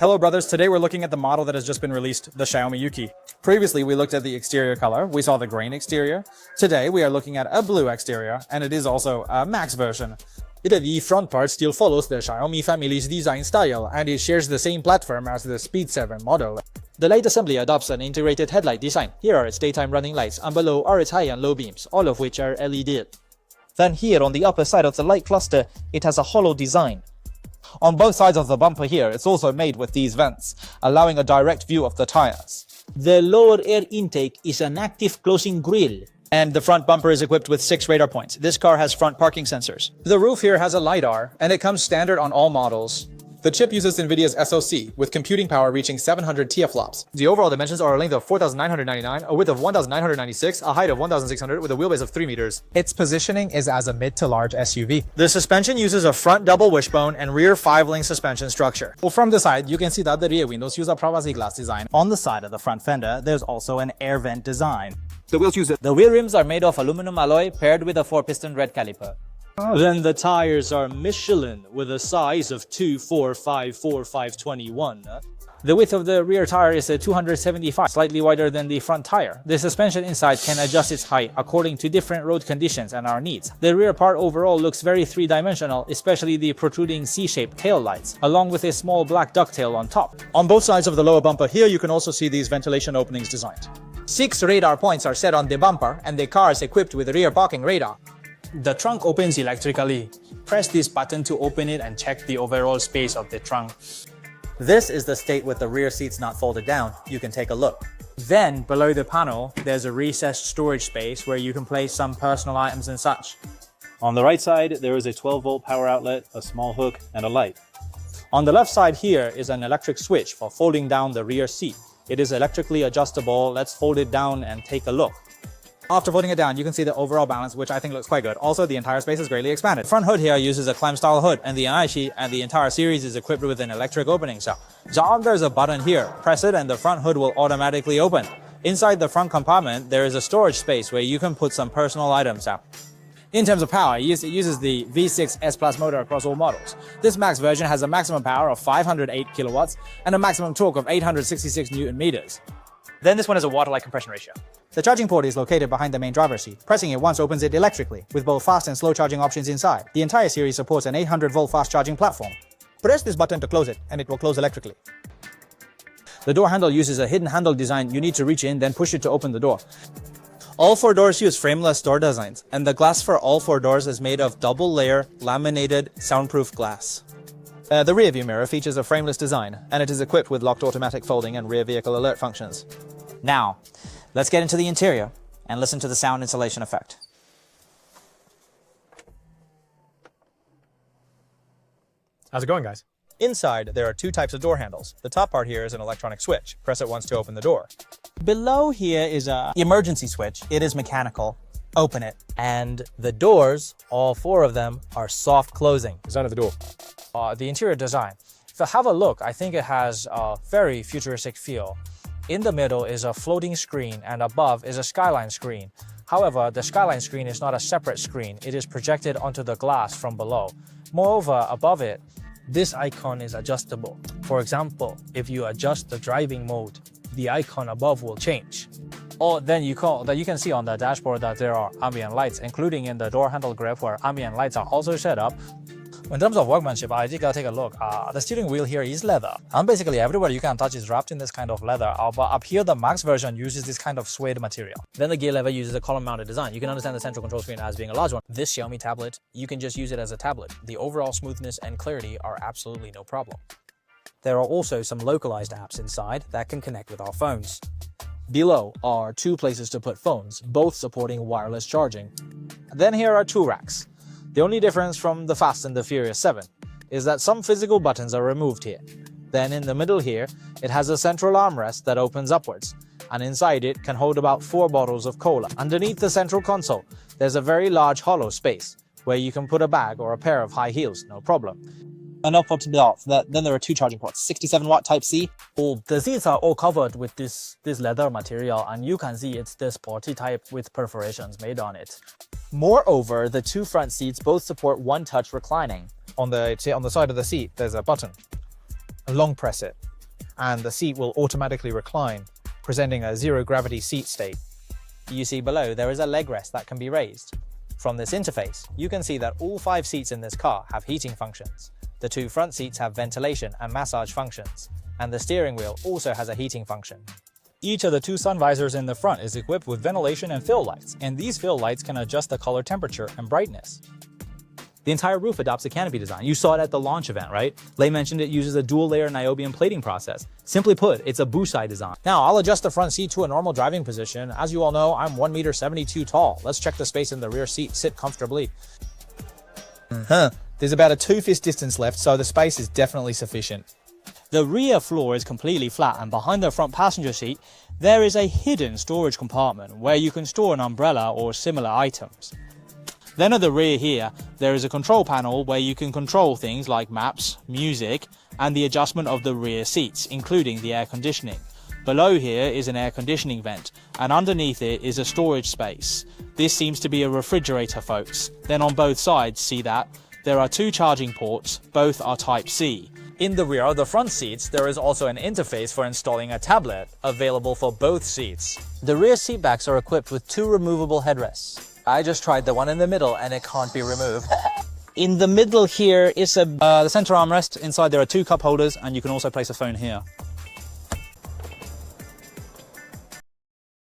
Hello brothers, today we're looking at the model that has just been released, the Xiaomi YU7. Previously we looked at the exterior color, we saw the grain exterior. Today we are looking at a blue exterior, and it is also a max version. The front part still follows the Xiaomi family's design style, and it shares the same platform as the Speed 7 model. The light assembly adopts an integrated headlight design. Here are its daytime running lights, and below are its high and low beams, all of which are LED. Then here on the upper side of the light cluster, it has a hollow design. On both sides of the bumper here, it's also made with these vents, allowing a direct view of the tires. The lower air intake is an active closing grille. And the front bumper is equipped with 6 radar points. This car has front parking sensors. The roof here has a LiDAR, and it comes standard on all models. The chip uses NVIDIA's SoC, with computing power reaching 700 TFLOPS. The overall dimensions are a length of 4,999, a width of 1,996, a height of 1,600, with a wheelbase of 3 meters. Its positioning is as a mid to large SUV. The suspension uses a front double wishbone and rear 5-link suspension structure. Well, from the side, you can see that the rear windows use a privacy glass design. On the side of the front fender, there's also an air vent design. The wheels use The wheel rims are made of aluminum alloy paired with a 4-piston red caliper. Then the tires are Michelin with a size of 245/4521. The width of the rear tire is 275, slightly wider than the front tire. The suspension inside can adjust its height according to different road conditions and our needs. The rear part overall looks very three-dimensional, especially the protruding C-shaped tail lights, along with a small black ducktail on top. On both sides of the lower bumper here, you can also see these ventilation openings designed. 6 radar points are set on the bumper, and the car is equipped with rear parking radar. The trunk opens electrically. Press this button to open it and check the overall space of the trunk. This is the state with the rear seats not folded down. You can take a look. Then, below the panel, there's a recessed storage space where you can place some personal items and such. On the right side, there is a 12-volt power outlet, a small hook, and a light. On the left side here is an electric switch for folding down the rear seat. It is electrically adjustable. Let's fold it down and take a look. After folding it down, you can see the overall balance, which I think looks quite good. Also, the entire space is greatly expanded. The front hood here uses a clamp-style hood, and the NI and the entire series is equipped with an electric opening cell. There's a button here. Press it and the front hood will automatically open. Inside the front compartment, there is a storage space where you can put some personal items out. In terms of power, it uses the V6 S Plus motor across all models. This max version has a maximum power of 508 kilowatts and a maximum torque of 866 Newton meters. Then this one has a water-like compression ratio. The charging port is located behind the main driver's seat. Pressing it once opens it electrically, with both fast and slow charging options inside. The entire series supports an 800-volt fast charging platform. Press this button to close it, and it will close electrically. The door handle uses a hidden handle design. You need to reach in, then push it to open the door. All 4 doors use frameless door designs, and the glass for all 4 doors is made of double-layer laminated soundproof glass. The rear view mirror features a frameless design, and it is equipped with locked automatic folding and rear vehicle alert functions. Now, let's get into the interior and listen to the sound insulation effect. How's it going, guys? Inside, there are 2 types of door handles. The top part here is an electronic switch. Press it once to open the door. Below here is a emergency switch. It is mechanical. Open it. And the doors, all 4 of them, are soft closing. Design of the door. The interior design. If you have a look, I think it has a very futuristic feel. In the middle is a floating screen, and above is a skyline screen. However, the skyline screen is not a separate screen. It is projected onto the glass from below. Moreover, above it, this icon is adjustable. For example, if you adjust the driving mode, the icon above will change. Or then you can see on the dashboard that there are ambient lights, including in the door handle grip where ambient lights are also set up. In terms of workmanship, I did take a look. The steering wheel here is leather. And basically everywhere you can touch is wrapped in this kind of leather. But up here, the max version uses this kind of suede material. Then the gear lever uses a column-mounted design. You can understand the central control screen as being a large one. This Xiaomi tablet, you can just use it as a tablet. The overall smoothness and clarity are absolutely no problem. There are also some localized apps inside that can connect with our phones. Below are 2 places to put phones, both supporting wireless charging. Then here are 2 racks. The only difference from the Fast and the Furious 7 is that some physical buttons are removed here. Then in the middle here, it has a central armrest that opens upwards, and inside it can hold about 4 bottles of cola. Underneath the central console, there's a very large hollow space where you can put a bag or a pair of high heels, no problem. Enough up to the off. Then there are 2 charging ports, 67-watt Type-C. The seats are all covered with this leather material, and you can see it's the sporty type with perforations made on it. Moreover, the 2 front seats both support one-touch reclining. On the side of the seat, there's a button. Long press it. and the seat will automatically recline, presenting a zero-gravity seat state. You see below there is a leg rest that can be raised. From this interface, you can see that all 5 seats in this car have heating functions. The 2 front seats have ventilation and massage functions, and the steering wheel also has a heating function. Each of the 2 sun visors in the front is equipped with ventilation and fill lights, and these fill lights can adjust the color temperature and brightness. The entire roof adopts a canopy design. You saw it at the launch event, right? Lei mentioned it uses a dual-layer niobium plating process. Simply put, it's a Busai design. Now, I'll adjust the front seat to a normal driving position. As you all know, I'm 1.72 meters tall. Let's check the space in the rear seat. Sit comfortably. There's about a 2-fist distance left, so the space is definitely sufficient. The rear floor is completely flat, and behind the front passenger seat, there is a hidden storage compartment where you can store an umbrella or similar items. Then at the rear here, there is a control panel where you can control things like maps, music, and the adjustment of the rear seats, including the air conditioning. Below here is an air conditioning vent, and underneath it is a storage space. This seems to be a refrigerator, folks. Then on both sides, see that? There are 2 charging ports, both are Type-C. In the rear of the front seats, there is also an interface for installing a tablet, available for both seats. The rear seat backs are equipped with 2 removable headrests. I just tried the one in the middle and it can't be removed. In the middle here is the center armrest. Inside there are 2 cup holders, and you can also place a phone here.